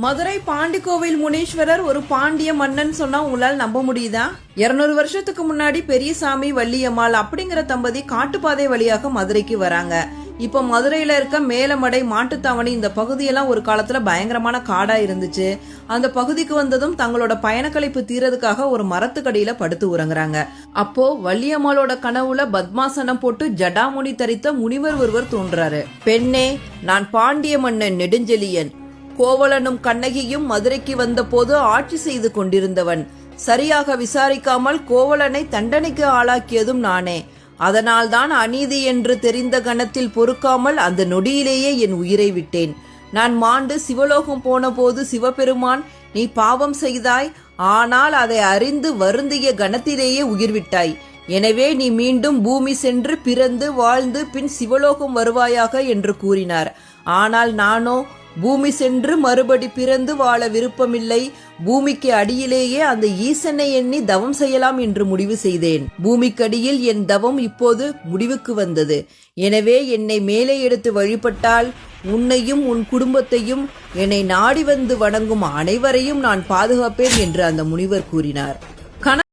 மதுரை பாண்டிக்கோவில் முனீஸ்வரர் ஒரு பாண்டிய மன்னன் சொன்னா உங்களால் நம்ப முடியுதா? 200 வருஷத்துக்கு முன்னாடி பெரியசாமி வள்ளியம்மாள் அப்படிங்கிற தம்பதி காட்டுப்பாதை வழியாக மதுரைக்கு வராங்க. இப்ப மதுரையில இருக்க மேலமடை மாட்டுத்தாவணி இந்த பகுதியெல்லாம் ஒரு காலத்துல பயங்கரமான காடா இருந்துச்சு. அந்த பகுதிக்கு வந்ததும் தங்களோட பயணக்கலைப்பு தீரதுக்காக ஒரு மரத்துக்கடியில படுத்து உறங்குறாங்க. அப்போ வள்ளியம்மாளோட கனவுல பத்மாசனம் போட்டு ஜடாமுனி தரித்த முனிவர் ஒருவர் தோன்றாரு. பெண்ணே, நான் பாண்டிய மன்னன் நெடுஞ்செழியன். கோவலனும் கண்ணகியும் மதுரைக்கு வந்த போது ஆட்சி செய்து கொண்டிருந்தவன். சரியாக விசாரிக்காமல் கோவலனை தண்டனைக்கு ஆளாக்கியதும் நானே. அதனால்தான் அநீதி என்று தெரிந்த கணத்தில் பொறுக்காமல் அந்த நொடியிலேயே என் உயிரை விட்டேன். நான் மாண்டு சிவலோகம் போன போது சிவபெருமான், நீ பாவம் செய்தாய், ஆனால் அதை அறிந்து வருந்திய கணத்திலேயே உயிர் விட்டாய். எனவே நீ மீண்டும் பூமி சென்று பிறந்து வாழ்ந்து பின் சிவலோகம் வருவாயாக என்று கூறினார். ஆனால் நானோ பூமி சென்று மறுபடி பிறந்து வாழ விருப்பமில்லை. பூமிக்கு அடியிலேயே அந்த ஈசனை எண்ணி தவம் செய்யலாம் என்று முடிவு செய்தேன். பூமிக்கடியில் என் தவம் இப்போது முடிவுக்கு வந்தது. எனவே என்னை மேலே எடுத்து வழிபட்டால் உன்னையும் உன் குடும்பத்தையும் என்னை நாடி வந்து வணங்கும் அனைவரையும் நான் பாதுகாப்பேன் என்று அந்த முனிவர் கூறினார்.